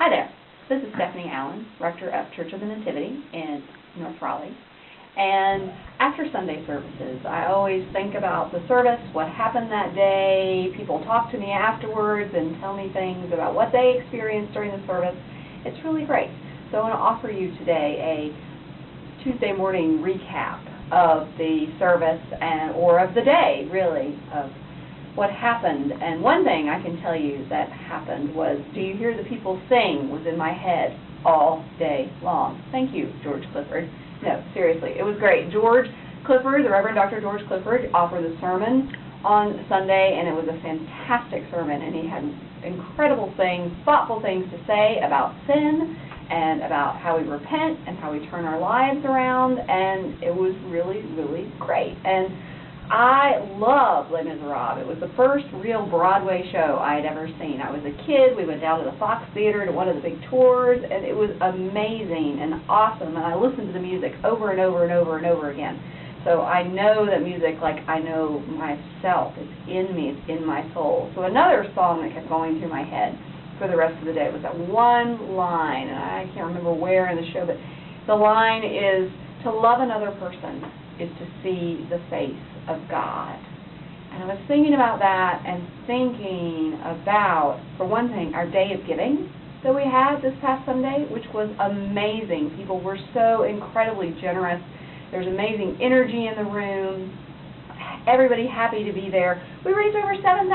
Hi there. This is Stephanie Allen, Rector of Church of the Nativity in North Raleigh. And after Sunday services, I always think about the service, what happened that day. People talk to me afterwards and tell me things about what they experienced during the service. It's really great. So I want to offer you today a Tuesday morning recap of the service or of the day, really, of what happened. And one thing I can tell you that happened was, do you hear the people sing was in my head all day long. Thank you, George Clifford. No, seriously, it was great. George Clifford, the Reverend Dr. George Clifford, offered a sermon on Sunday, and it was a fantastic sermon, and he had incredible things, thoughtful things to say about sin and about how we repent and how we turn our lives around, and it was really, really great. And I love Les Miserables. It was the first real Broadway show I had ever seen. I was a kid. We went down to the Fox Theater to one of the big tours, and it was amazing and awesome, and I listened to the music over and over and over and over again. So I know that music like I know myself. It's in me. It's in my soul. So another song that kept going through my head for the rest of the day was that one line, and I can't remember where in the show, but the line is, to love another person is to see the face of God. And I was thinking about that and thinking about, for one thing, our day of giving that we had this past Sunday, which was amazing. People were so incredibly generous. There's amazing energy in the room. Everybody happy to be there. We raised over $7,000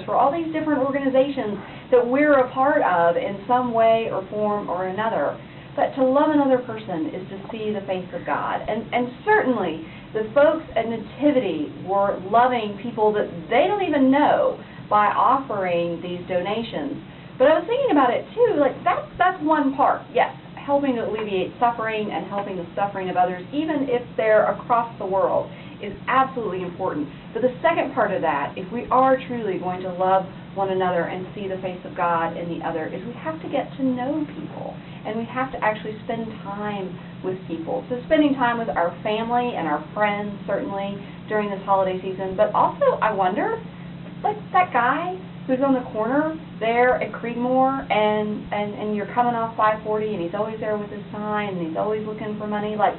for all these different organizations that we're a part of in some way or form or another. But to love another person is to see the face of God. And certainly the folks at Nativity were loving people that they don't even know by offering these donations. But I was thinking about it too, like that's one part, yes, helping to alleviate suffering and helping the suffering of others, even if they're across the world, is absolutely important. But the second part of that, if we are truly going to love one another and see the face of God in the other, is we have to get to know people, and we have to actually spend time with people. So spending time with our family and our friends, certainly, during this holiday season, but also, I wonder, like that guy who's on the corner there at Creedmoor, and you're coming off 540, and he's always there with his sign, and he's always looking for money, like,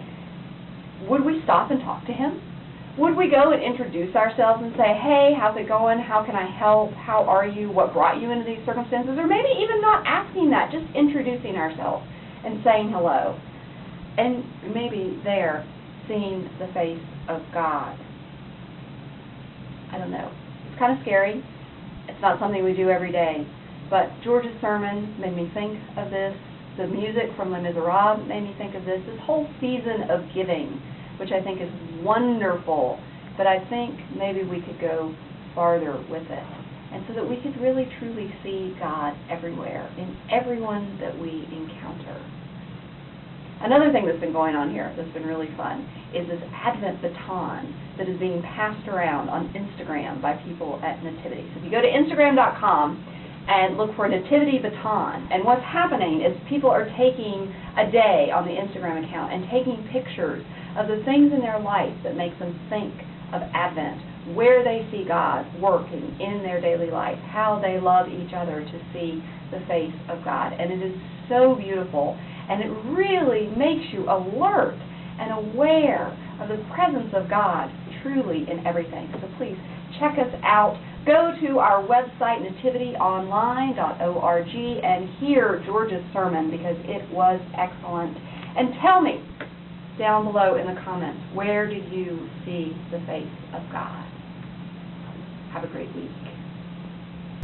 would we stop and talk to him? Would we go and introduce ourselves and say, hey, how's it going? How can I help? How are you? What brought you into these circumstances? Or maybe even not asking that, just introducing ourselves and saying hello. And maybe there, seeing the face of God. I don't know. It's kind of scary. It's not something we do every day. But George's sermon made me think of this. The music from Les Miserables made me think of this. This whole season of giving, which I think is wonderful, but I think maybe we could go farther with it, and so that we could really truly see God everywhere, in everyone that we encounter. Another thing that's been going on here that's been really fun is this Advent baton that is being passed around on Instagram by people at Nativity. So if you go to Instagram.com and look for Nativity Baton, and what's happening is people are taking a day on the Instagram account and taking pictures of the things in their life that make them think of Advent, where they see God working in their daily life, how they love each other to see the face of God. And it is so beautiful, and it really makes you alert and aware of the presence of God truly in everything. So please check us out. Go to our website, nativityonline.org, and hear George's sermon because it was excellent. And tell me down below in the comments, where did you see the face of God? Have a great week.